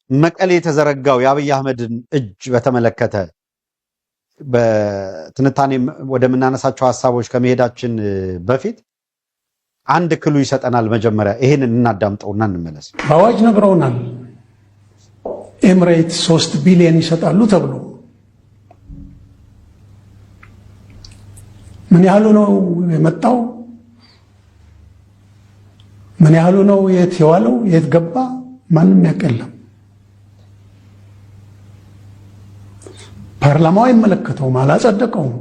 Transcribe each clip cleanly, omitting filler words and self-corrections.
መቀሌ የተዘረጋው የአብይ አህመድን እጅ በተመለከተ በትንታኔ ወደምናነሳቸው ሐሳቦች ከመሄዳችን በፊት አንድ ክሉ ይሰጠናል። መጀመሪያ ይሄንን እናዳምጠውና እንመለስ። በአዋጅ ነግረውናል። ኤምሬት 3 ቢሊዮን ይሰጣሉ ተብሎ ምን ያህሉ ነው የመጣው? ምን ያህሉ ነው የት የዋለው? የት ገባ? ማንም ያቀለም። ፓርላማው አይመለከተውም፣ አላጸደቀውም።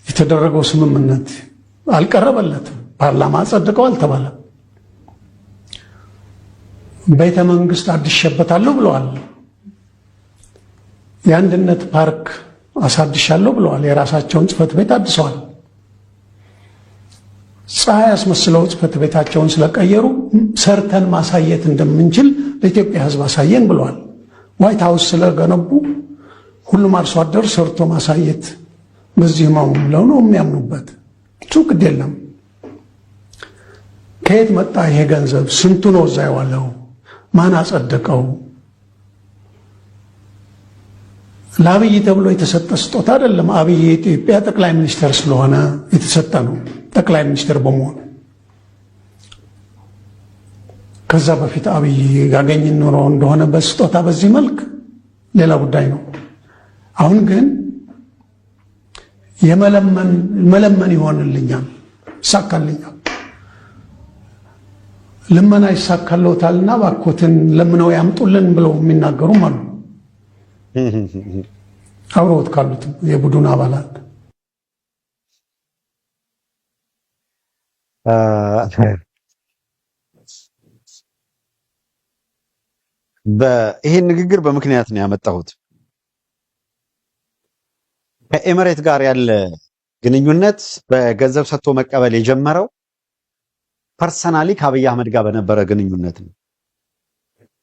የተደረገው ስምምነት አልቀረበለትም። ፓርላማ አጸደቀው አልተባለም። ቤተ መንግስት አድሼበታለሁ ብለዋል። የአንድነት ፓርክ አሳድሻለሁ ብለዋል። የራሳቸውን ጽፈት ቤት አድሰዋል። ፀሐይ አስመስለው ጽፈት ቤታቸውን ስለቀየሩ ሰርተን ማሳየት እንደምንችል ለኢትዮጵያ ሕዝብ አሳየን ብለዋል። ዋይት ሃውስ ስለገነቡ ሁሉም አርሶ አደር ሰርቶ ማሳየት በዚህ ብለው ነው የሚያምኑበት። እሱ ግድ የለም። ከየት መጣ ይሄ ገንዘብ? ስንቱ ነው እዛ የዋለው? ማን አጸደቀው? ለአብይ ተብሎ የተሰጠ ስጦታ አይደለም። አብይ የኢትዮጵያ ጠቅላይ ሚኒስትር ስለሆነ የተሰጠ ነው፣ ጠቅላይ ሚኒስትር በመሆኑ። ከዛ በፊት አብይ ያገኝ ኖሮ እንደሆነ በስጦታ በዚህ መልክ ሌላ ጉዳይ ነው። አሁን ግን መለመን ይሆንልኛል፣ ይሳካልኛል። ልመና ይሳካልዎታልና ባኮትን ለምነው ያምጡልን ብለው የሚናገሩም አሉ። አብረውት ካሉት የቡድን አባላት ይሄን ንግግር በምክንያት ነው ያመጣሁት። ከኤምሬት ጋር ያለ ግንኙነት በገንዘብ ሰጥቶ መቀበል የጀመረው ፐርሰናሊ ከአብይ አህመድ ጋር በነበረ ግንኙነት ነው።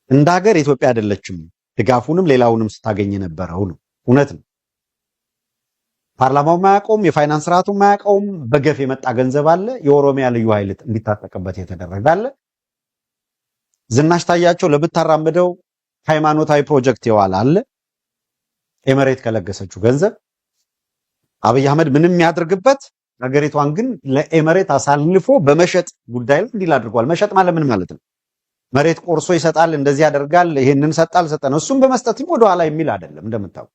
እንደ ሀገር ኢትዮጵያ አይደለችም ድጋፉንም ሌላውንም ስታገኝ የነበረው ነው። እውነት ነው። ፓርላማው ማያውቀውም፣ የፋይናንስ ስርዓቱ ማያውቀውም። በገፍ የመጣ ገንዘብ አለ። የኦሮሚያ ልዩ ኃይል እንዲታጠቅበት የተደረገ አለ። ዝናሽ ታያቸው ለብታራምደው ሃይማኖታዊ ፕሮጀክት የዋለ አለ። ኤምሬት ከለገሰችው ገንዘብ አብይ አህመድ ምንም ያድርግበት፣ ሀገሪቷን ግን ለኤምሬት አሳልፎ በመሸጥ ጉዳይ ላይ እንዲል አድርጓል። መሸጥ ማለት ምን ማለት ነው? መሬት ቆርሶ ይሰጣል፣ እንደዚህ ያደርጋል፣ ይሄንን ሰጣል ሰጠነ፣ እሱም በመስጠትም ወደ ኋላ የሚል አይደለም። እንደምታውቁ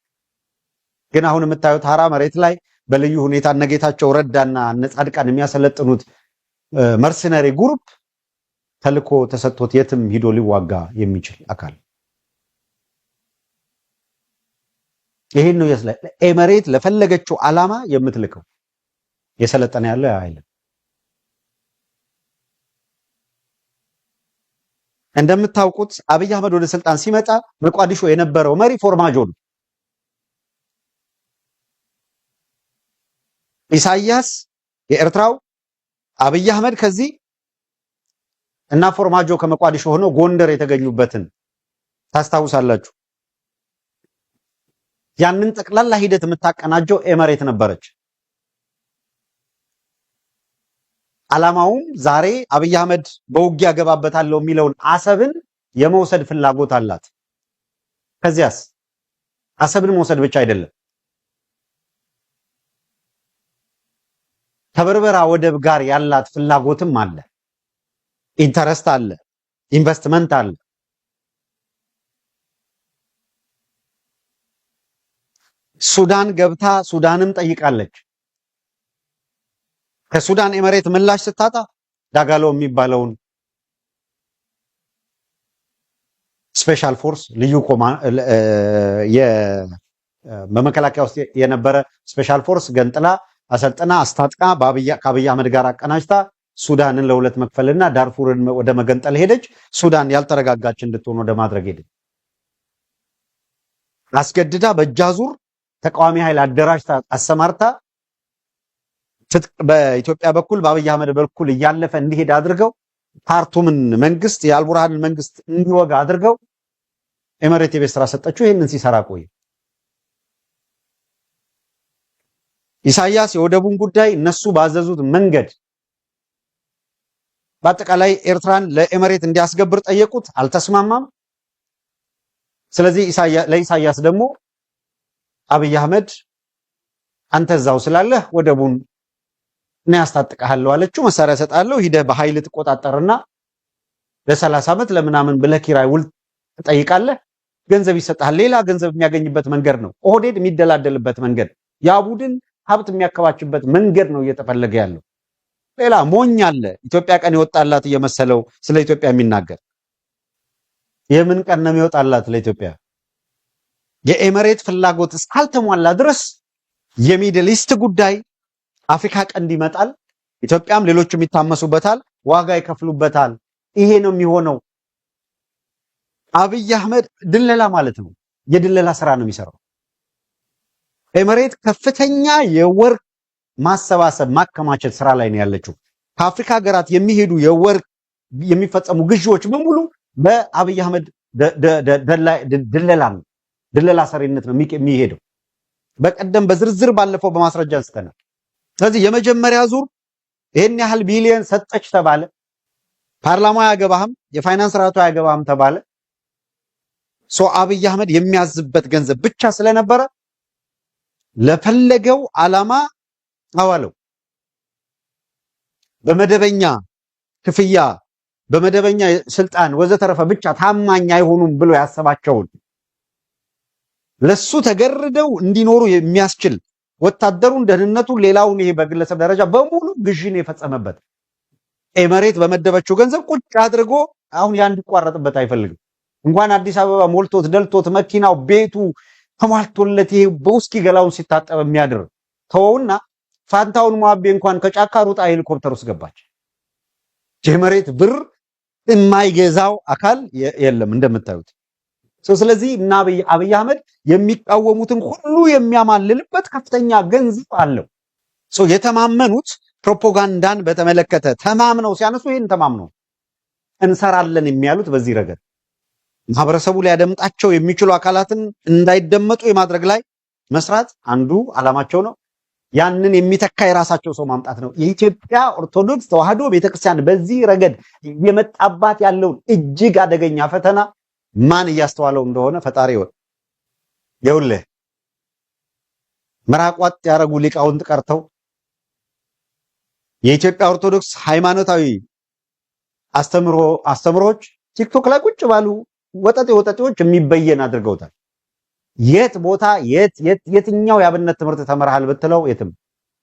ግን አሁን የምታዩት ሀራ መሬት ላይ በልዩ ሁኔታ እነጌታቸው ረዳና እነ ጻድቃን የሚያሰለጥኑት መርሰነሪ ግሩፕ ተልኮ ተሰጥቶት የትም ሂዶ ሊዋጋ የሚችል አካል ይሄን ነው ያስለ ኤምሬት ለፈለገችው ዓላማ የምትልከው የሰለጠነ ያለው አይደለም። እንደምታውቁት አብይ አህመድ ወደ ስልጣን ሲመጣ መቋዲሾ የነበረው መሪ ፎርማጆ ነው። ኢሳያስ የኤርትራው፣ አብይ አህመድ ከዚህ እና ፎርማጆ ከመቋዲሾ ሆኖ ጎንደር የተገኙበትን ታስታውሳላችሁ። ያንን ጠቅላላ ሂደት የምታቀናጀው ኤምሬት ነበረች። ዓላማውም ዛሬ አብይ አህመድ በውጊያ ገባበታለሁ የሚለውን አሰብን የመውሰድ ፍላጎት አላት። ከዚያስ አሰብን መውሰድ ብቻ አይደለም፣ ከበርበራ ወደብ ጋር ያላት ፍላጎትም አለ፣ ኢንተረስት አለ፣ ኢንቨስትመንት አለ። ሱዳን ገብታ ሱዳንም ጠይቃለች። ከሱዳን ኤምሬት ምላሽ ስታጣ ዳጋሎ የሚባለውን ስፔሻል ፎርስ ልዩ በመከላከያ ውስጥ የነበረ ስፔሻል ፎርስ ገንጥላ አሰልጥና አስታጥቃ ከአብይ አህመድ ጋር አቀናጅታ ሱዳንን ለሁለት መክፈልና ዳርፉርን ወደ መገንጠል ሄደች። ሱዳን ያልተረጋጋች እንድትሆን ወደ ማድረግ ሄደች። አስገድዳ በእጃዙር ተቃዋሚ ኃይል አደራጅታ አሰማርታ በኢትዮጵያ በኩል በአብይ አህመድ በኩል እያለፈ እንዲሄድ አድርገው ካርቱምን መንግስት የአልቡርሃንን መንግስት እንዲወጋ አድርገው ኤምሬት የቤት ስራ ሰጠችው። ይሄንን ሲሰራ ቆየ። ኢሳያስ የወደቡን ጉዳይ እነሱ ባዘዙት መንገድ በአጠቃላይ ኤርትራን ለኤምሬት እንዲያስገብር ጠየቁት፣ አልተስማማም። ስለዚህ ለኢሳያስ ደግሞ አብይ አህመድ አንተ እዛው ስላለህ ወደቡን እኔ ያስታጥቀሃለሁ አለችው። መሳሪያ ሰጣለሁ ሂደህ በኃይል ትቆጣጠርና ለ30 ዓመት ለምናምን ብለህ ኪራይ ውል ትጠይቃለህ፣ ገንዘብ ይሰጣል። ሌላ ገንዘብ የሚያገኝበት መንገድ ነው። ኦህዴድ የሚደላደልበት መንገድ፣ ያ ቡድን ሀብት የሚያከባችበት መንገድ ነው እየተፈለገ ያለው። ሌላ ሞኝ አለ ኢትዮጵያ ቀን ይወጣላት እየመሰለው ስለ ኢትዮጵያ የሚናገር። የምን ቀን ነው የሚወጣላት ለኢትዮጵያ? የኤመሬት ፍላጎት እስካልተሟላ ድረስ የሚድል ኢስት ጉዳይ አፍሪካ ቀንድ ይመጣል። ኢትዮጵያም ሌሎችም ይታመሱበታል፣ ዋጋ ይከፍሉበታል። ይሄ ነው የሚሆነው። አብይ አህመድ ድለላ ማለት ነው። የድለላ ስራ ነው የሚሰራው። ኤመሬት ከፍተኛ የወርቅ ማሰባሰብ ማከማቸት ስራ ላይ ነው ያለችው። ከአፍሪካ ሀገራት የሚሄዱ የወርቅ የሚፈጸሙ ግዢዎች በሙሉ በአብይ አህመድ ድለላ ሰሪነት ነው የሚሄደው። በቀደም በዝርዝር ባለፈው በማስረጃ አንስተናል። ስለዚህ የመጀመሪያ ዙር ይሄን ያህል ቢሊዮን ሰጠች ተባለ። ፓርላማው አያገባህም፣ የፋይናንስ ስርዓቱ አያገባህም ተባለ። አብይ አህመድ የሚያዝበት ገንዘብ ብቻ ስለነበረ ለፈለገው ዓላማ አዋለው። በመደበኛ ክፍያ፣ በመደበኛ ስልጣን ወዘተረፈ ብቻ ታማኝ አይሆኑም ብሎ ያሰባቸውን ለሱ ተገርደው እንዲኖሩ የሚያስችል ወታደሩን፣ ደህንነቱን፣ ሌላውን ይሄ በግለሰብ ደረጃ በሙሉ ግዢን የፈጸመበት ኤመሬት በመደበችው ገንዘብ ቁጭ አድርጎ አሁን ያን እንዲቋረጥበት አይፈልግም። እንኳን አዲስ አበባ ሞልቶት ደልቶት መኪናው ቤቱ ተሟልቶለት ይሄ በውስኪ ገላውን ሲታጠብ የሚያድር ተወውና ፋንታውን ሟቤ እንኳን ከጫካ ሩጣ ሄሊኮፕተር ውስጥ ገባች። የመሬት ብር የማይገዛው አካል የለም እንደምታዩት። ስለዚህ እና አብይ አህመድ የሚቃወሙትን ሁሉ የሚያማልልበት ከፍተኛ ገንዘብ አለው። የተማመኑት ፕሮፓጋንዳን በተመለከተ ተማምነው ሲያነሱ ይሄን ተማምነው እንሰራለን የሚያሉት በዚህ ረገድ ማህበረሰቡ ሊያደምጣቸው የሚችሉ አካላትን እንዳይደመጡ የማድረግ ላይ መስራት አንዱ ዓላማቸው ነው። ያንን የሚተካ የራሳቸው ሰው ማምጣት ነው። የኢትዮጵያ ኦርቶዶክስ ተዋህዶ ቤተክርስቲያን በዚህ ረገድ የመጣባት ያለውን እጅግ አደገኛ ፈተና ማን እያስተዋለው እንደሆነ ፈጣሪ ይወቅ። ይኸውልህ ምራቋጥ ያረጉ ሊቃውንት ቀርተው የኢትዮጵያ ኦርቶዶክስ ሃይማኖታዊ አስተምሮች ቲክቶክ ላይ ቁጭ ባሉ ወጠጤዎች የሚበየን አድርገውታል። የት ቦታ የትኛው የአብነት ትምህርት ተመርሃል ብትለው የትም።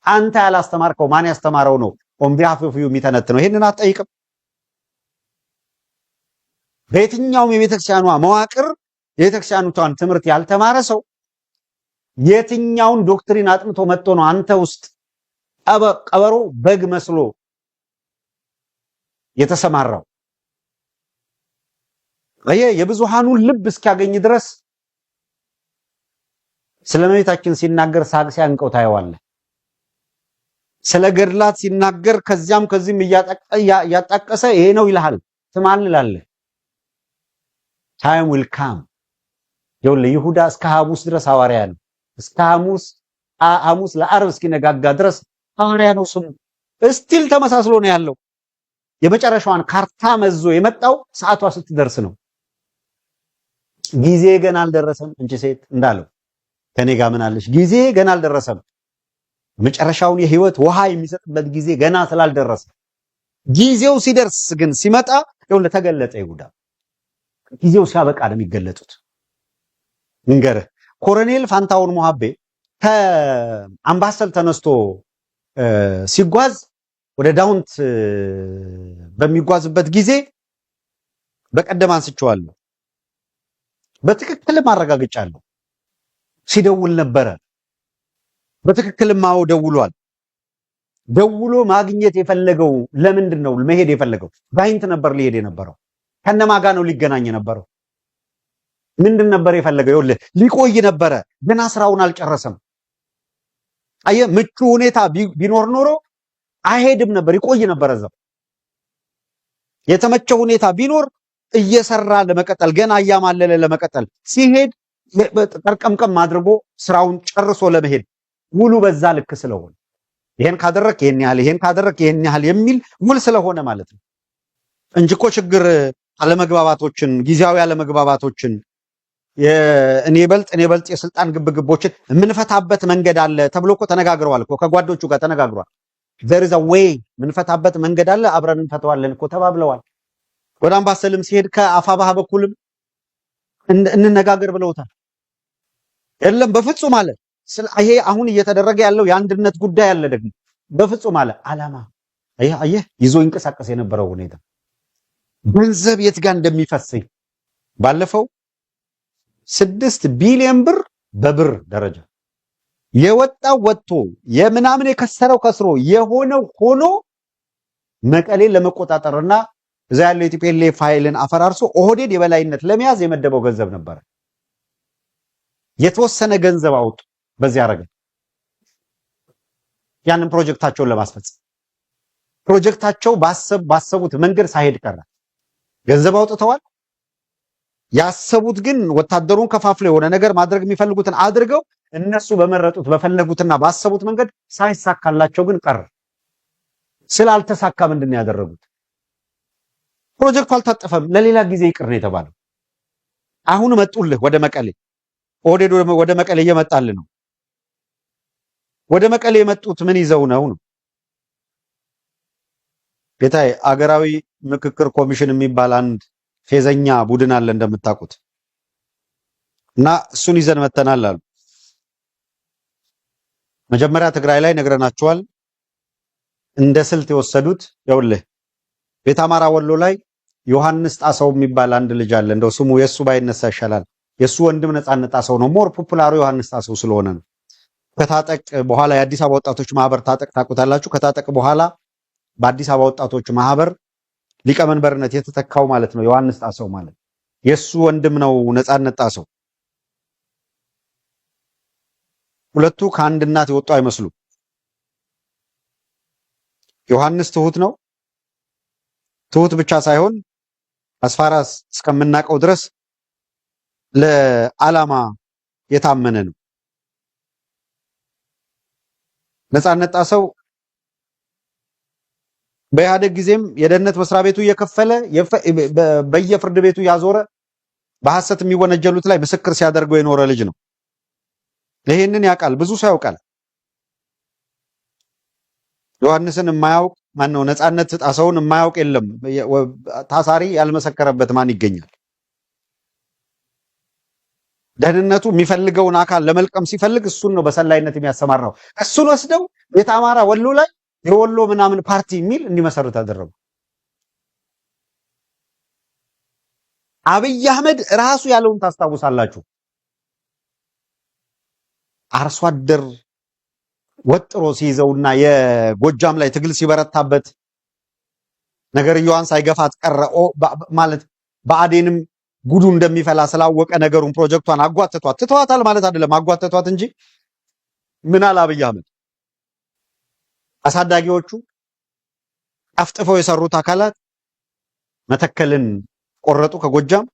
አንተ ያላስተማርከው ማን ያስተማረው ነው ኦን ቢሃፍ ኦፍ ዩ የሚተነትነው? ይሄንን አትጠይቅም። በየትኛውም የቤተክርስቲያኗ መዋቅር የቤተክርስቲያኗን ትምህርት ያልተማረ ሰው የትኛውን ዶክትሪን አጥንቶ መጥቶ ነው አንተ ውስጥ ቀበሮ በግ መስሎ የተሰማራው? የብዙሃኑን ልብ እስኪያገኝ ድረስ ስለ እመቤታችን ሲናገር ሳቅ ሲያንቀው ታየዋለህ። ስለ ገድላት ሲናገር ከዚያም ከዚህም እያጣቀሰ ይሄ ነው ይልሃል፣ ትማልላለህ። ታይም ዊል ካም። ይኸውልህ ይሁዳ እስከ ሐሙስ ድረስ ሐዋርያ ነው። እስከ ሐሙስ ለዓርብ እስኪነጋጋ ድረስ ሐዋርያ ነው ስሙ። እስቲል ተመሳስሎ ነው ያለው። የመጨረሻዋን ካርታ መዞ የመጣው ሰዓቷ ስትደርስ ነው። ጊዜ ገና አልደረሰም እንጂ ሴት እንዳለው ከኔ ጋር ምን አለሽ? ጊዜ ገና አልደረሰም። መጨረሻውን የህይወት ውሃ የሚሰጥበት ጊዜ ገና ስላልደረሰ፣ ጊዜው ሲደርስ ግን ሲመጣ ይኸውልህ ተገለጠ። ይሁዳ ጊዜው ሲያበቃ ነው የሚገለጡት። እንገርህ ኮሎኔል ፋንታውን ሞሃቤ ከአምባሰል ተነስቶ ሲጓዝ ወደ ዳውንት በሚጓዝበት ጊዜ በቀደም አንስቼዋለሁ። በትክክልም አረጋግጫለሁ። ሲደውል ነበረ። በትክክልም አዎ ደውሏል። ደውሎ ማግኘት የፈለገው ለምንድን ነው መሄድ የፈለገው? ጋይንት ነበር ሊሄድ የነበረው። ከነማጋ ነው ሊገናኝ የነበረው? ምንድን ነበር የፈለገው? ይኸውልህ ሊቆይ ነበረ። ገና ስራውን አልጨረሰም። አየህ ምቹ ሁኔታ ቢኖር ኖሮ አይሄድም ነበር፣ ይቆይ ነበር እዛው። የተመቸው ሁኔታ ቢኖር እየሰራ ለመቀጠል ገና እያማለለ ለመቀጠል ሲሄድ ጠርቀምቀም አድርጎ ስራውን ጨርሶ ለመሄድ ውሉ በዛ ልክ ስለሆነ ይሄን ካደረክ ይሄን ያህል ይሄን ካደረክ ይሄን ያህል የሚል ውል ስለሆነ ማለት ነው እንጂ እኮ ችግር አለመግባባቶችን ጊዜያዊ አለመግባባቶችን እኔ በልጥ የስልጣን ግብግቦችን የምንፈታበት መንገድ አለ ተብሎ እኮ ተነጋግረዋል እኮ ከጓዶቹ ጋር ተነጋግሯል። there is a way የምንፈታበት መንገድ አለ አብረን እንፈተዋለን እኮ ተባብለዋል። ወደ አምባሰልም ሲሄድ ከአፋባህ በኩልም እንነጋገር ብለውታል። የለም በፍጹም አለ። ይሄ አሁን እየተደረገ ያለው የአንድነት ጉዳይ አለ ደግሞ በፍጹም አለ። አላማ አየህ ይዞ ይንቀሳቀስ የነበረው ሁኔታ ገንዘብ የት ጋር እንደሚፈስኝ ባለፈው 6 ቢሊዮን ብር በብር ደረጃ የወጣው ወጥቶ የምናምን የከሰረው ከስሮ የሆነው ሆኖ መቀሌን ለመቆጣጠርና እዛ ያለው የቲፒኤልኤፍ ፋይልን አፈራርሶ ኦህዴድ የበላይነት ለመያዝ የመደበው ገንዘብ ነበር። የተወሰነ ገንዘብ አውጡ በዚህ አረገ ያንን ፕሮጀክታቸውን ለማስፈጸም ፕሮጀክታቸው ባሰቡት መንገድ ሳይሄድ ቀረ። ገንዘብ አውጥተዋል። ያሰቡት ግን ወታደሩን ከፋፍለው የሆነ ነገር ማድረግ የሚፈልጉትን አድርገው እነሱ በመረጡት በፈለጉትና ባሰቡት መንገድ ሳይሳካላቸው ግን ቀረ። ስላልተሳካ ምንድን ነው ያደረጉት? ፕሮጀክቱ አልታጠፈም፣ ለሌላ ጊዜ ይቅር ነው የተባለው። አሁን መጡልህ ወደ መቀሌ። ኦህዴድ ወደ መቀሌ እየመጣልህ ነው። ወደ መቀሌ የመጡት ምን ይዘው ነው? ጌታዬ አገራዊ ምክክር ኮሚሽን የሚባል አንድ ፌዘኛ ቡድን አለ እንደምታውቁት፣ እና እሱን ይዘን መተናል አሉ። መጀመሪያ ትግራይ ላይ ነግረናቸዋል። እንደ ስልት የወሰዱት ይኸውልህ ቤት አማራ ወሎ ላይ ዮሐንስ ጣሰው የሚባል አንድ ልጅ አለ። እንደው ስሙ የሱ ባይነሳ ይሻላል። የሱ ወንድም ነጻነት ጣሰው ነው። ሞር ፖፑላሩ ዮሐንስ ጣሰው ስለሆነ ነው። ከታጠቅ በኋላ የአዲስ አበባ ወጣቶች ማህበር ታጠቅ ታውቁታላችሁ። ከታጠቅ በኋላ በአዲስ አበባ ወጣቶች ማህበር ሊቀመንበርነት የተተካው ማለት ነው ዮሐንስ ጣሰው ማለት የሱ ወንድም ነው ነጻነት ጣሰው። ሁለቱ ከአንድ እናት የወጡ አይመስሉም። ዮሐንስ ትሁት ነው። ትሁት ብቻ ሳይሆን አስፋራስ እስከምናውቀው ድረስ ለዓላማ የታመነ ነው። ነጻነት ጣሰው በኢህአዴግ ጊዜም የደህንነት መስሪያ ቤቱ እየከፈለ በየፍርድ ቤቱ ያዞረ በሐሰት የሚወነጀሉት ላይ ምስክር ሲያደርገው የኖረ ልጅ ነው። ይሄንን ያውቃል፣ ብዙ ሰው ያውቃል። ዮሐንስን የማያውቅ ማን ነው? ነጻነት ጣሰውን የማያውቅ የለም። ታሳሪ ያልመሰከረበት ማን ይገኛል? ደህንነቱ የሚፈልገውን አካል ለመልቀም ሲፈልግ እሱን ነው በሰላይነት የሚያሰማራው። እሱን ወስደው ቤት አማራ ወሎ ላይ የወሎ ምናምን ፓርቲ የሚል እንዲመሰርት አደረጉ። አብይ አህመድ ራሱ ያለውን ታስታውሳላችሁ። አርሶ አደር ወጥሮ ሲይዘውና የጎጃም ላይ ትግል ሲበረታበት ነገርየዋን ሳይገፋት ቀረኦ ማለት በአዴንም ጉዱ እንደሚፈላ ስላወቀ ነገሩን ፕሮጀክቷን አጓተቷት። ትተዋታል ማለት አይደለም፣ አጓተቷት እንጂ ምን አለ አብይ አህመድ? አሳዳጊዎቹ አፍጥፈው የሰሩት አካላት መተከልን ቆረጡ ከጎጃም።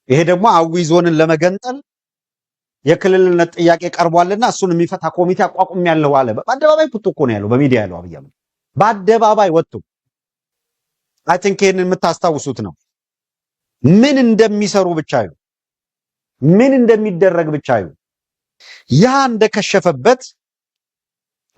ይሄ ደግሞ አዊ ዞንን ለመገንጠል የክልልነት ጥያቄ ቀርቧልና እሱን የሚፈታ ኮሚቴ አቋቁም ያለው አለ። በአደባባይ ፑት እኮ ነው ያለው፣ በሚዲያ ያለው አብይ አህመድ በአደባባይ ወጥቶ አይ ቲንክ ይሄንን የምታስታውሱት ነው። ምን እንደሚሰሩ ብቻ እዩ፣ ምን እንደሚደረግ ብቻ እዩ። ያ እንደከሸፈበት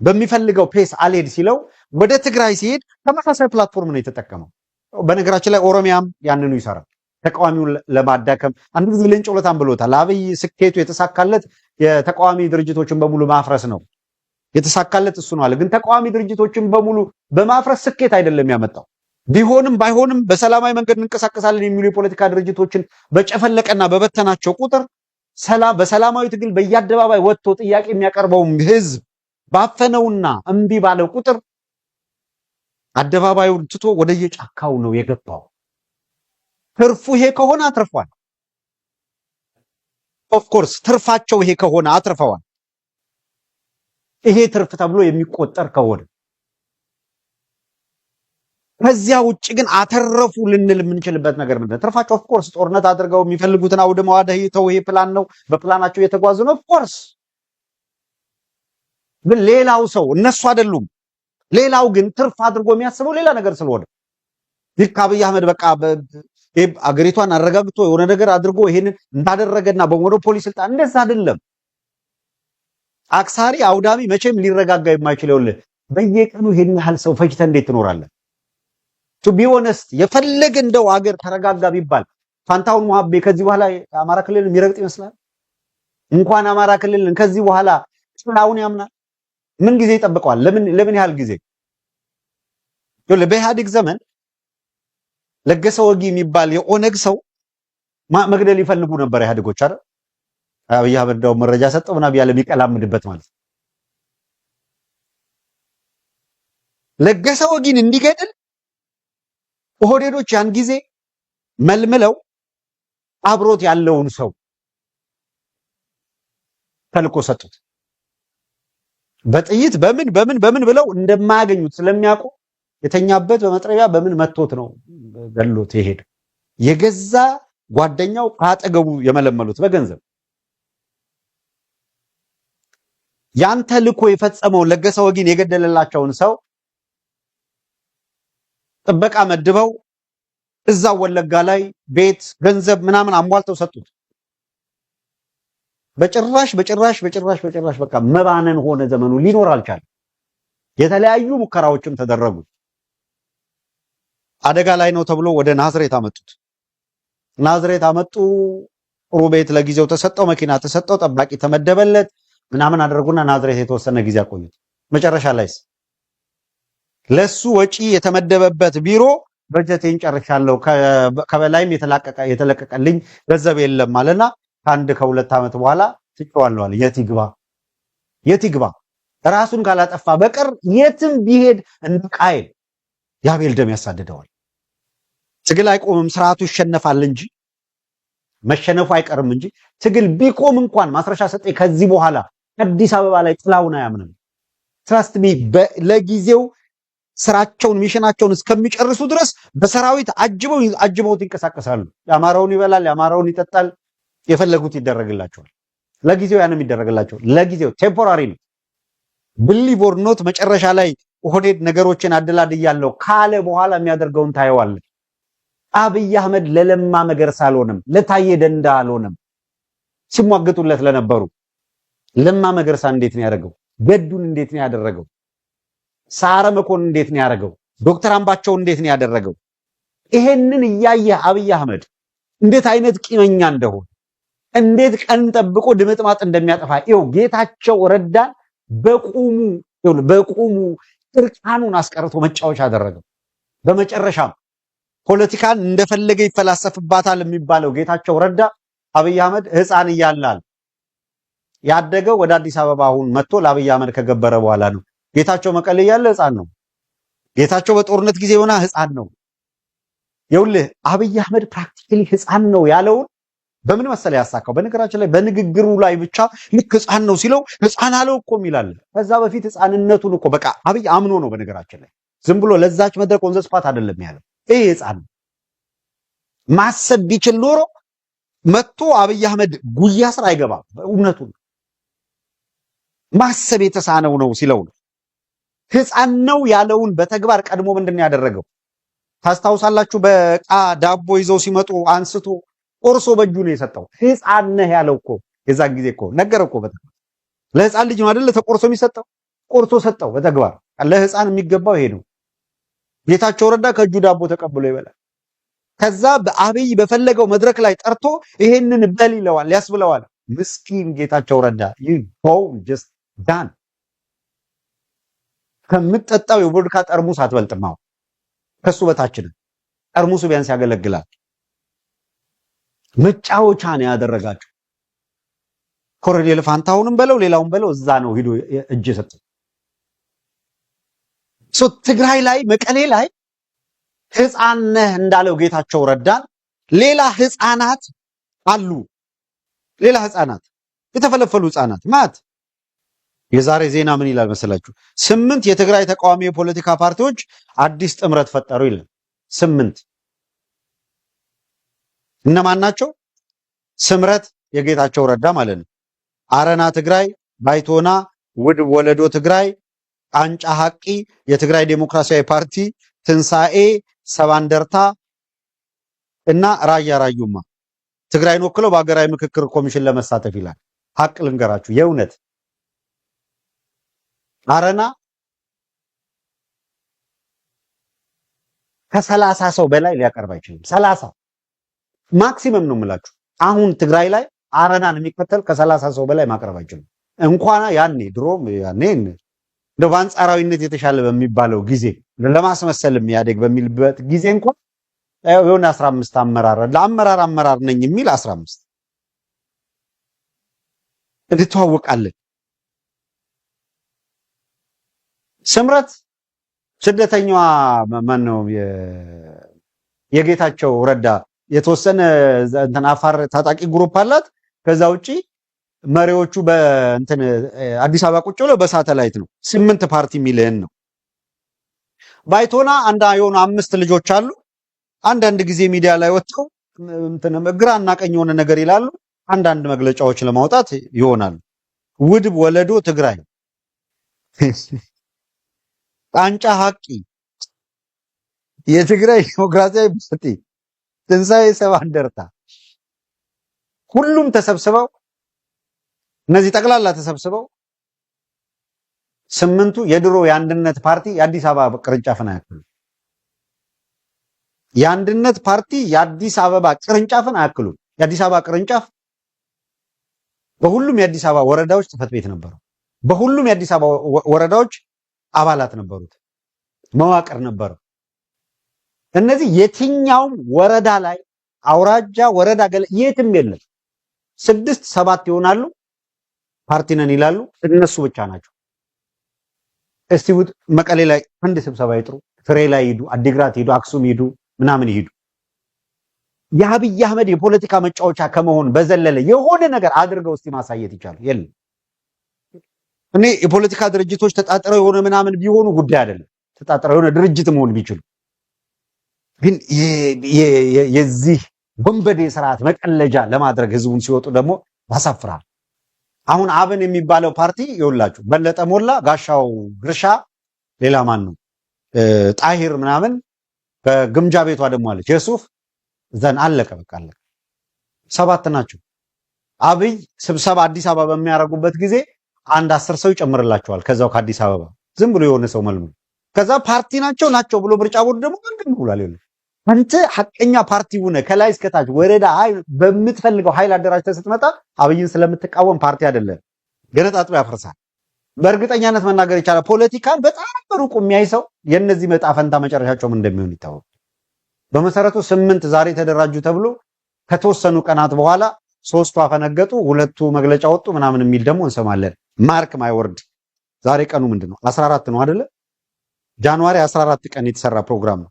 በሚፈልገው ፔስ አልሄድ ሲለው ወደ ትግራይ ሲሄድ ተመሳሳይ ፕላትፎርም ነው የተጠቀመው። በነገራችን ላይ ኦሮሚያም ያንኑ ይሰራል፣ ተቃዋሚውን ለማዳከም። አንድ ጊዜ ሌንጮ ለታም ብሎታል። አብይ ስኬቱ የተሳካለት የተቃዋሚ ድርጅቶችን በሙሉ ማፍረስ ነው የተሳካለት እሱ ነው አለ። ግን ተቃዋሚ ድርጅቶችን በሙሉ በማፍረስ ስኬት አይደለም ያመጣው። ቢሆንም ባይሆንም በሰላማዊ መንገድ እንንቀሳቀሳለን የሚሉ የፖለቲካ ድርጅቶችን በጨፈለቀና በበተናቸው ቁጥር በሰላማዊ ትግል በየአደባባይ ወጥቶ ጥያቄ የሚያቀርበውም ህዝብ ባፈነውና እምቢ ባለው ቁጥር አደባባዩን ትቶ ወደየጫካው ነው የገባው። ትርፉ ይሄ ከሆነ አትርፏል። ኦፍ ኮርስ ትርፋቸው ይሄ ከሆነ አትርፈዋል። ይሄ ትርፍ ተብሎ የሚቆጠር ከሆነ ከዚያ ውጭ ግን አተረፉ ልንል የምንችልበት ነገር ምንድነው? ትርፋቸው ኦፍ ኮርስ ጦርነት አድርገው የሚፈልጉትን አውድመው አደህይተው ይሄ ፕላን ነው፣ በፕላናቸው የተጓዙ ነው። ኦፍ ኮርስ ግን ሌላው ሰው እነሱ አይደሉም። ሌላው ግን ትርፍ አድርጎ የሚያስበው ሌላ ነገር ስለሆነ ልክ አብይ አህመድ በቃ አገሪቷን አረጋግቶ የሆነ ነገር አድርጎ ይሄንን እንዳደረገና በሞኖፖሊ ስልጣን እንደዛ አይደለም። አክሳሪ አውዳሚ መቼም ሊረጋጋ የማይችለው በየቀኑ ይሄን ያህል ሰው ፈጅተ እንዴት ትኖራለህ? ቱ ቢ ኦነስት የፈለገ እንደው አገር ተረጋጋ ቢባል ፋንታውን ሙሐቤ ከዚህ በኋላ አማራ ክልልን የሚረግጥ ይመስላል? እንኳን አማራ ክልልን ከዚህ በኋላ ጥላውን ያምናል? ምን ጊዜ ይጠብቀዋል? ለምን ያህል ጊዜ? በኢህአዴግ ዘመን ለገሰ ወጊ የሚባል የኦነግ ሰው መግደል ይፈልጉ ነበር ኢህአዴጎች አይደል? አብይ አህመድ ደው መረጃ ሰጠው ምናምን ያለ የሚቀላምድበት ማለት ለገሰ ወጊን እንዲገድል ኦህዴዶች ያን ጊዜ መልምለው አብሮት ያለውን ሰው ተልኮ ሰጡት። በጥይት በምን ብለው እንደማያገኙት ስለሚያውቁ የተኛበት በመጥረቢያ በምን መቶት ነው ገሎት ይሄድ። የገዛ ጓደኛው ካጠገቡ የመለመሉት በገንዘብ ያን ተልኮ የፈጸመው ለገሰ ወጊን የገደለላቸውን ሰው ጥበቃ መድበው እዛው ወለጋ ላይ ቤት ገንዘብ ምናምን አሟልተው ሰጡት። በጭራሽ በቃ መባነን ሆነ ዘመኑ። ሊኖር አልቻለም። የተለያዩ ሙከራዎችም ተደረጉ። አደጋ ላይ ነው ተብሎ ወደ ናዝሬት አመጡት። ናዝሬት አመጡ። ጥሩ ቤት ለጊዜው ተሰጠው፣ መኪና ተሰጠው፣ ጠባቂ ተመደበለት ምናምን አደረጉና ናዝሬት የተወሰነ ጊዜ አቆዩት። መጨረሻ ላይስ ለሱ ወጪ የተመደበበት ቢሮ በጀቴን ጨርሻለሁ ከበላይም የተለቀቀልኝ ገንዘብ የለም ማለና ከ2 ዓመት በኋላ ትጨዋለሁ አለ። የት ይግባ ራሱን ካላጠፋ በቀር የትም ቢሄድ እንደ ቃየል የአቤል ደም ያሳድደዋል። ትግል አይቆምም፣ ስርዓቱ ይሸነፋል እንጂ መሸነፉ አይቀርም እንጂ ትግል ቢቆም እንኳን ማስረሻ ሰጤ ከዚህ በኋላ አዲስ አበባ ላይ ጥላውን አያምንም። ትራስት ሚ ለጊዜው ስራቸውን ሚሽናቸውን እስከሚጨርሱ ድረስ በሰራዊት አጅበውት ይንቀሳቀሳሉ። ያማራውን ይበላል፣ ያማራውን ይጠጣል፣ የፈለጉት ይደረግላቸዋል። ለጊዜው ያንም ይደረግላቸዋል። ለጊዜው ቴምፖራሪ ነው። ብሊቭ ኦር ኖት መጨረሻ ላይ ኦህዴድ ነገሮችን አደላድያለሁ ካለ በኋላ የሚያደርገውን ታየዋለህ። አብይ አህመድ ለለማ መገርሳ አልሆነም፣ ለታየ ደንዳ አልሆነም። ሲሟገቱለት ለነበሩ ለማ መገርሳ እንዴት ነው ያደረገው? ገዱን እንዴት ነው ያደረገው? ሳረ መኮንን እንዴት ነው ያደረገው? ዶክተር አምባቸው እንዴት ነው ያደረገው? ይሄንን እያየ አብይ አህመድ እንዴት አይነት ቂመኛ እንደሆነ እንዴት ቀን ጠብቆ ድምጥማጥ እንደሚያጠፋ ይኸው ጌታቸው ረዳን በቁሙ እርቃኑን አስቀርቶ መጫወቻ አደረገው። በመጨረሻም ፖለቲካን እንደፈለገ ይፈላሰፍባታል የሚባለው ጌታቸው ረዳ አብይ አህመድ ህፃን እያላል ያደገው ወደ አዲስ አበባ አሁን መጥቶ ለአብይ አህመድ ከገበረ በኋላ ነው። ጌታቸው መቀሌ ያለ ህፃን ነው። ጌታቸው በጦርነት ጊዜ ሆና ህፃን ነው። ይኸውልህ አብይ አህመድ ፕራክቲካሊ ህፃን ነው ያለውን በምን መሰለ ያሳካው? በነገራችን ላይ በንግግሩ ላይ ብቻ ልክ ህፃን ነው ሲለው ህፃን አለው እኮ ይላል። ከዛ በፊት ህፃንነቱን እኮ በቃ አብይ አምኖ ነው። በነገራችን ላይ ዝም ብሎ ለዛች መድረክ ወንዘ ስፋት አይደለም ያለው። ይሄ ህፃን ማሰብ ቢችል ኖሮ መጥቶ አብይ አህመድ ጉያ ስራ አይገባም። እውነቱን ማሰብ የተሳነው ነው ሲለው ነው። ህፃን ነው ያለውን በተግባር ቀድሞ ምንድን ያደረገው ታስታውሳላችሁ? በቃ ዳቦ ይዘው ሲመጡ አንስቶ ቆርሶ በእጁ ነው የሰጠው። ህፃን ነህ ያለው እኮ የዛን ጊዜ እኮ ነገረው እኮ በተግባር። ለህፃን ልጅ ነው አይደል ተቆርሶ የሚሰጠው? ቆርሶ ሰጠው በተግባር። ለህፃን የሚገባው ይሄ ነው። ጌታቸው ረዳ ከእጁ ዳቦ ተቀብሎ ይበላል። ከዛ በአብይ በፈለገው መድረክ ላይ ጠርቶ ይሄንን በል ይለዋል፣ ያስብለዋል። ምስኪን ጌታቸው ረዳ ይው ጀስት ዳን ከምትጠጣው የቮድካ ጠርሙስ አትበልጥም። አሁን ከሱ በታች ነው። ጠርሙሱ ቢያንስ ያገለግላል። መጫወቻ ነው ያደረጋቸው። ኮሎኔል ፋንታሁንም በለው ሌላውን በለው እዛ ነው ሄዶ እጅ የሰጠው። ትግራይ ላይ መቀሌ ላይ ህፃን ነህ እንዳለው ጌታቸው ረዳን ሌላ ህፃናት አሉ። ሌላ ህፃናት የተፈለፈሉ ህፃናት ማት የዛሬ ዜና ምን ይላል መሰላችሁ? 8 የትግራይ ተቃዋሚ የፖለቲካ ፓርቲዎች አዲስ ጥምረት ፈጠሩ ይላል። 8 እነማን ናቸው? ስምረት የጌታቸው ረዳ ማለት ነው። አረና ትግራይ፣ ባይቶና፣ ውድ ወለዶ ትግራይ፣ ቃንጫ ሐቂ፣ የትግራይ ዴሞክራሲያዊ ፓርቲ፣ ትንሳኤ፣ ሰባንደርታ፣ እና ራዩማ ትግራይን ወክለው በሀገራዊ ምክክር ኮሚሽን ለመሳተፍ ይላል። ሀቅ ልንገራችሁ፣ የእውነት አረና ከ30 ሰው በላይ ሊያቀርብ አይችልም። 30 ማክሲመም ነው የምላችሁ። አሁን ትግራይ ላይ አረናን የሚከተል ከ30 ሰው በላይ ማቅረብ አይችልም። እንኳን ያኔ ድሮም ያኔ እንደው በአንጻራዊነት የተሻለ በሚባለው ጊዜ ለማስመሰል የሚያደግ በሚልበት ጊዜ እንኳን የሆነ 15 አመራር ነኝ የሚል 15 እንድትዋወቃለን። ስምረት ስደተኛዋ ማን ነው? የጌታቸው ረዳ የተወሰነ እንትን አፋር ታጣቂ ግሩፕ አላት። ከዛ ውጪ መሪዎቹ በእንትን አዲስ አበባ ቁጭ ብለው በሳተላይት ነው። 8 ፓርቲ ሚሊየን ነው። ባይቶና የሆኑ 5 ልጆች አሉ። አንዳንድ ጊዜ ሚዲያ ላይ ወጥተው እንትን ግራና ቀኝ የሆነ ነገር ይላሉ። አንዳንድ መግለጫዎች ለማውጣት ይሆናሉ። ውድብ ወለዶ ትግራይ ቃንጫ ሀቂ የትግራይ ዲሞክራሲያዊ ፓርቲ ትንሳኤ ሰባ እንደርታ ሁሉም ተሰብስበው እነዚህ ጠቅላላ ተሰብስበው 8ቱ የድሮ የአንድነት ፓርቲ የአዲስ አበባ ቅርንጫፍን አያክሉ። የአንድነት ፓርቲ የአዲስ አበባ ቅርንጫፍን አያክሉ። የአዲስ አበባ ቅርንጫፍ በሁሉም የአዲስ አበባ ወረዳዎች ጽሕፈት ቤት ነበረው። በሁሉም የአዲስ አበባ ወረዳዎች አባላት ነበሩት፣ መዋቅር ነበረው። እነዚህ የትኛውም ወረዳ ላይ አውራጃ፣ ወረዳ የትም የለም። 6 7 ይሆናሉ፣ ፓርቲ ነን ይላሉ። እነሱ ብቻ ናቸው። እስቲ መቀሌ ላይ አንድ ስብሰባ ይጥሩ፣ ፍሬ ላይ ሂዱ፣ አዲግራት ሂዱ፣ አክሱም ሂዱ፣ ምናምን ይሄዱ። የአብይ አህመድ የፖለቲካ መጫወቻ ከመሆን በዘለለ የሆነ ነገር አድርገው እስቲ ማሳየት ይቻላል? የለም። እኔ የፖለቲካ ድርጅቶች ተጣጥረው የሆነ ምናምን ቢሆኑ ጉዳይ አይደለም። ተጣጥረው የሆነ ድርጅት መሆን ቢችሉ ግን የዚህ ወንበዴ ስርዓት መቀለጃ ለማድረግ ህዝቡን ሲወጡ ደግሞ ያሳፍራል። አሁን አብን የሚባለው ፓርቲ ይኸውላችሁ በለጠ ሞላ፣ ጋሻው ግርሻ፣ ሌላ ማን ነው ጣሂር ምናምን ከግምጃ ቤቷ ደግሞ አለች የሱፍ ዘን አለቀ። በቃ አለቀ። 7 ናቸው። አብይ ስብሰባ አዲስ አበባ በሚያደርጉበት ጊዜ 10 ሰው ይጨምርላቸዋል። ከዛው ከአዲስ አበባ ዝም ብሎ የሆነ ሰው መልሙ ከዛ ፓርቲ ናቸው ብሎ ምርጫ ቦርድ ደግሞ እንግዲህ ብሏል። ይኸውልህ አንተ ሐቀኛ ፓርቲ ሆነ ከላይ እስከታች ወረዳ በምትፈልገው ኃይል አደራጅተህ ስትመጣ አብይን ስለምትቃወም ፓርቲ አይደለም፣ ገነጣጥሎ ያፈርሳል። በእርግጠኛነት መናገር ይቻላል። ፖለቲካን በጣም በሩቁ የሚያይ ሰው የነዚህ መጣ ፈንታ መጨረሻቸውም እንደሚሆን ይታወቅ። በመሰረቱ 8 ዛሬ ተደራጁ ተብሎ ከተወሰኑ ቀናት በኋላ 3ቱ አፈነገጡ፣ 2ቱ መግለጫ ወጡ ምናምን የሚል ደግሞ እንሰማለን። ማርክ ማይ ወርድ። ዛሬ ቀኑ ምንድነው? 14 ነው አይደለ? ጃንዋሪ 14 ቀን የተሰራ ፕሮግራም ነው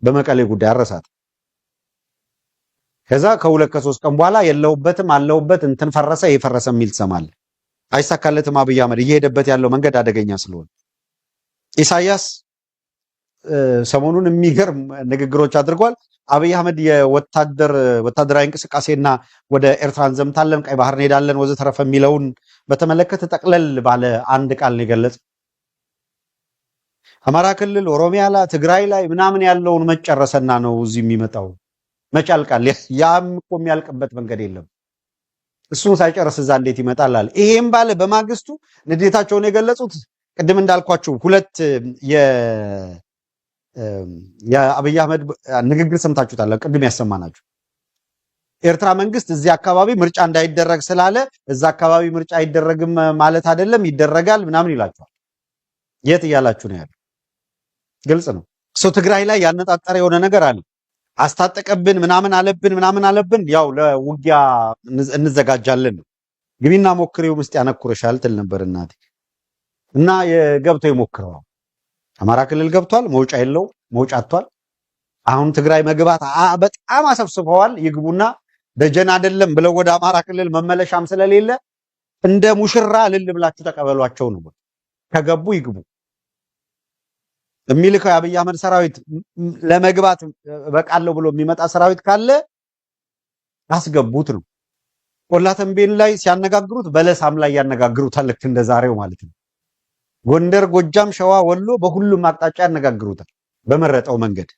በመቀሌ ጉዳይ አረሳት። ከዛ ከ2 ከ3 ቀን በኋላ የለውበትም አለውበት እንትን ፈረሰ የፈረሰ የሚል ትሰማለህ። አይሳካለትም። አብይ አህመድ እየሄደበት ያለው መንገድ አደገኛ ስለሆነ ኢሳያስ ሰሞኑን የሚገርም ንግግሮች አድርጓል። አብይ አህመድ ወታደራዊ እንቅስቃሴና ወደ ኤርትራ እንዘምታለን፣ ቀይ ባህር እንሄዳለን ወዘተረፈ የሚለውን በተመለከተ ጠቅለል ባለ አንድ ቃል ነው የገለጸው። አማራ ክልል፣ ኦሮሚያ ላይ፣ ትግራይ ላይ ምናምን ያለውን መጨረሰና ነው እዚህ የሚመጣው። መቻልቃል ያም እኮ የሚያልቅበት መንገድ የለም። እሱን ሳይጨርስ እዛ እንዴት ይመጣል አለ። ይሄም ባለ በማግስቱ ንዴታቸውን የገለጹት ቅድም እንዳልኳችሁ 2 የአብይ አህመድ ንግግር ሰምታችሁታል። ቅድም ያሰማናችሁ ኤርትራ መንግስት እዚህ አካባቢ ምርጫ እንዳይደረግ ስላለ እዛ አካባቢ ምርጫ አይደረግም ማለት አይደለም፣ ይደረጋል ምናምን ይላችኋል። የት እያላችሁ ነው ያለው? ግልጽ ነው። ትግራይ ላይ ያነጣጠረ የሆነ ነገር አለ። አስታጠቀብን ምናምን አለብን። ያው ለውጊያ እንዘጋጃለን። ግቢና ሞክሪው ውስጥ ያነኩርሻል ትል ነበር እናቴ። እና የገብቶ ይሞክረዋል። አማራ ክልል ገብቷል፣ መውጫ የለው፣ መውጫ አጥቷል። አሁን ትግራይ መግባት በጣም አሰብስበዋል። ይግቡና ደጀን አይደለም ብለው ወደ አማራ ክልል መመለሻም ስለሌለ እንደ ሙሽራ እልል ብላችሁ ተቀበሏቸው ነው። ከገቡ ይግቡ። የሚልከው የአብይ አህመድ ሰራዊት ለመግባት በቃለው ብሎ የሚመጣ ሰራዊት ካለ አስገቡት ነው። ቆላ ተንቤን ላይ ሲያነጋግሩት በለሳም ላይ ያነጋግሩታል። ልክ እንደዛሬው ማለት ነው። ጎንደር፣ ጎጃም፣ ሸዋ፣ ወሎ በሁሉም አቅጣጫ ያነጋግሩታል በመረጠው መንገድ።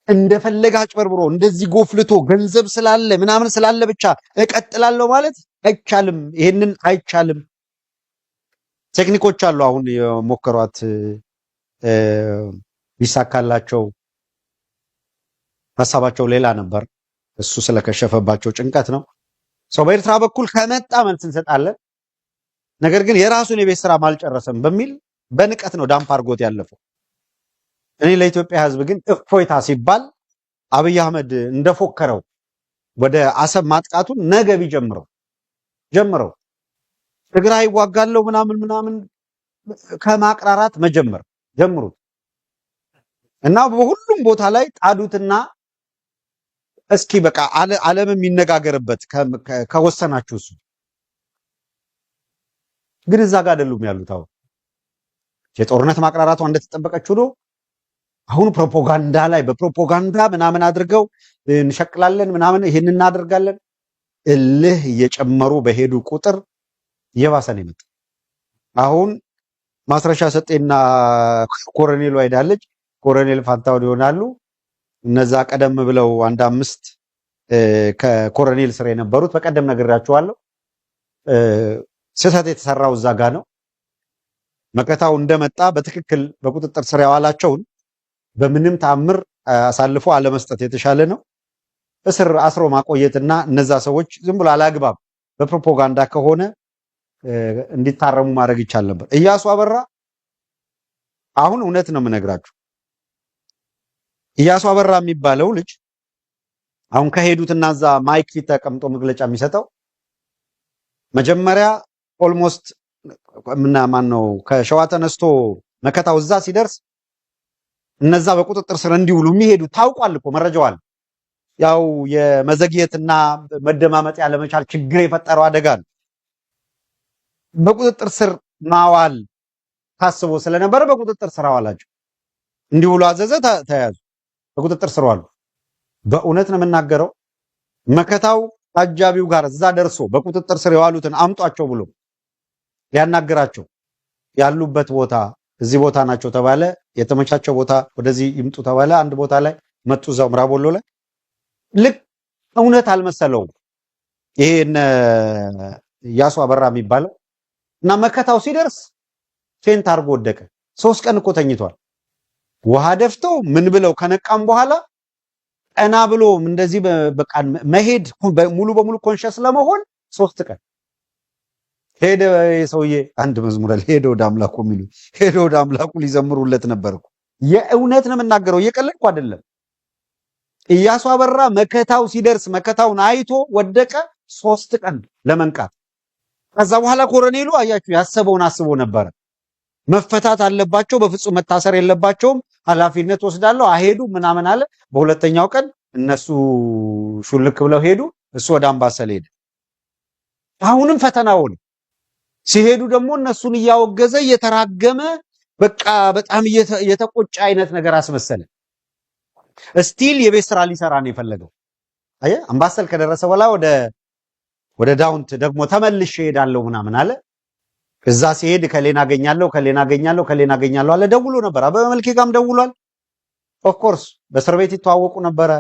እንደፈለገ አጭበርብሮ እንደዚህ ጎፍልቶ ገንዘብ ስላለ ምናምን ስላለ ብቻ እቀጥላለሁ ማለት አይቻልም። ይሄንን አይቻልም። ቴክኒኮች አሉ። አሁን የሞከሯት ቢሳካላቸው ሀሳባቸው ሌላ ነበር። እሱ ስለከሸፈባቸው ጭንቀት ነው። ሰው በኤርትራ በኩል ከመጣ መልስ እንሰጣለን፣ ነገር ግን የራሱን የቤት ስራ አልጨረሰም በሚል በንቀት ነው ዳምፕ አድርጎት ያለፈው። እኔ ለኢትዮጵያ ሕዝብ ግን እፎይታ ሲባል አብይ አህመድ እንደፎከረው ወደ አሰብ ማጥቃቱን ነገ ጀምረው ትግራይ ይዋጋለው ምናምን ከማቅራራት ጀምሩት እና በሁሉም ቦታ ላይ ጣዱትና እስኪ በቃ ዓለም የሚነጋገርበት ከወሰናችሁ እሱ ግን እዛ ጋር አይደሉም ያሉት። አሁን የጦርነት ማቅራራቷ እንደተጠበቀችው ነው። አሁን ፕሮፓጋንዳ ላይ በፕሮፓጋንዳ ምናምን አድርገው እንሸቅላለን ምናምን ይሄን እናደርጋለን እልህ እየጨመሩ በሄዱ ቁጥር እየባሰ ነው የመጣው። አሁን ማስረሻ ሰጤና ኮሎኔል ዋይዳለች ኮሎኔል ፋንታውን ይሆናሉ። እነዛ ቀደም ብለው አንድ 5 ከኮሎኔል ስር የነበሩት በቀደም ነግራቸዋለሁ። ስህተት የተሰራው እዛ ጋ ነው። መከታው እንደመጣ በትክክል በቁጥጥር ስር ያዋላቸውን በምንም ታምር አሳልፎ አለመስጠት የተሻለ ነው። እስር አስሮ ማቆየትና እነዛ ሰዎች ዝም ብሎ አላግባብ በፕሮፓጋንዳ ከሆነ እንዲታረሙ ማድረግ ይቻል ነበር። ኢያሱ አበራ አሁን እውነት ነው የምነግራችሁ። ኢያሱ አበራ የሚባለው ልጅ አሁን ከሄዱትና እዛ ማይክ ፊት ተቀምጦ መግለጫ የሚሰጠው መጀመሪያ ኦልሞስት ማን ነው ከሸዋ ተነስቶ መከታው እዛ ሲደርስ እነዛ በቁጥጥር ስር እንዲውሉ የሚሄዱ ታውቋል እኮ መረጃው አለ። ያው የመዘግየትና መደማመጥ ያለመቻል ችግር የፈጠረው አደጋ ነው። በቁጥጥር ስር ማዋል ታስቦ ስለነበረ በቁጥጥር ስር አዋላቸው። እንዲውሉ አዘዘ፣ ተያዙ፣ በቁጥጥር ስር ዋሉ። በእውነት ነው የምናገረው። መከታው አጃቢው ጋር እዛ ደርሶ በቁጥጥር ስር የዋሉትን አምጧቸው ብሎ ሊያናግራቸው ያሉበት ቦታ እዚህ ቦታ ናቸው ተባለ። የተመቻቸው ቦታ ወደዚህ ይምጡ ተባለ። አንድ ቦታ ላይ መጡ፣ እዛው ምዕራብ ወሎ ላይ። ልክ እውነት አልመሰለውም ይሄ ኢያሱ አበራ የሚባለው እና መከታው ሲደርስ ፌንት አርጎ ወደቀ። 3 ቀን እኮ ተኝቷል። ውሃ ደፍተው ምን ብለው ከነቃም በኋላ ቀና ብሎ እንደዚህ በቃ መሄድ ሙሉ በሙሉ ኮንሸስ ለመሆን 3 ቀን ሄደ። ሰውዬ አንድ መዝሙር አለ፣ ሄደ ወደ አምላኩ የሚሉ ሄደ ወደ አምላኩ ሊዘምሩለት ነበር እኮ። የእውነት ነው የምናገረው፣ እየቀለድኩ አይደለም። ኢያሱ አበራ መከታው ሲደርስ መከታውን አይቶ ወደቀ። 3 ቀን ለመንቃት። ከዛ በኋላ ኮሎኔሉ አያችሁ ያሰበውን አስቦ ነበር። መፈታት አለባቸው፣ በፍጹም መታሰር የለባቸውም፣ ኃላፊነት ወስዳለሁ፣ አሄዱ ምናምን አለ። በሁለተኛው ቀን እነሱ ሹልክ ብለው ሄዱ፣ እሱ ወደ አምባሰል ሄደ። አሁንም ፈተናው ነው። ሲሄዱ ደግሞ እነሱን እያወገዘ እየተራገመ በቃ በጣም የተቆጨ አይነት ነገር አስመሰለ። ስቲል የቤት ስራ ሊሰራ ነው የፈለገው። አየ አምባሰል ከደረሰ በኋላ ወደ ዳውንት ደግሞ ተመልሼ ሄዳለሁ ምናምን አለ። እዛ ሲሄድ ከሌና አገኛለሁ አለ። ደውሎ ነበር፣ አበበ መልኬ ጋርም ደውሏል። ኦፍ ኮርስ በእስር ቤት ይተዋወቁ ነበረ።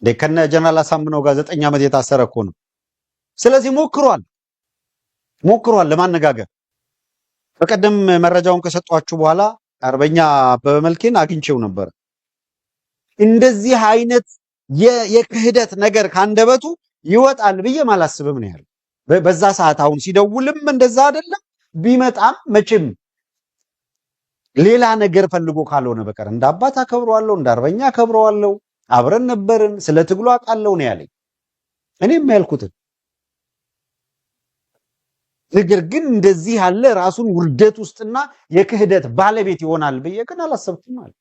ከነ ጀነራል አሳምነው ጋር 9 ዓመት የታሰረ እኮ ነው። ስለዚህ ሞክሯል ለማነጋገር። በቀደም መረጃውን ከሰጧችሁ በኋላ አርበኛ አበበ መልኬን አግኝቼው ነበር። እንደዚህ አይነት የክህደት ነገር ካንደበቱ ይወጣል ብዬ ማላስብም ነው ያለው። በዛ ሰዓት አሁን ሲደውልም እንደዛ አይደለም። ቢመጣም መቼም ሌላ ነገር ፈልጎ ካልሆነ በቀር እንደ አባት አከብረዋለሁ፣ እንደ አርበኛ አከብረዋለሁ፣ አብረን ነበርን፣ ስለ ትግሉ አውቃለሁ ነው ያለኝ። እኔም ያልኩትን ነገር ግን እንደዚህ ያለ ራሱን ውርደት ውስጥና የክህደት ባለቤት ይሆናል ብዬ ግን አላሰብኩም ማለት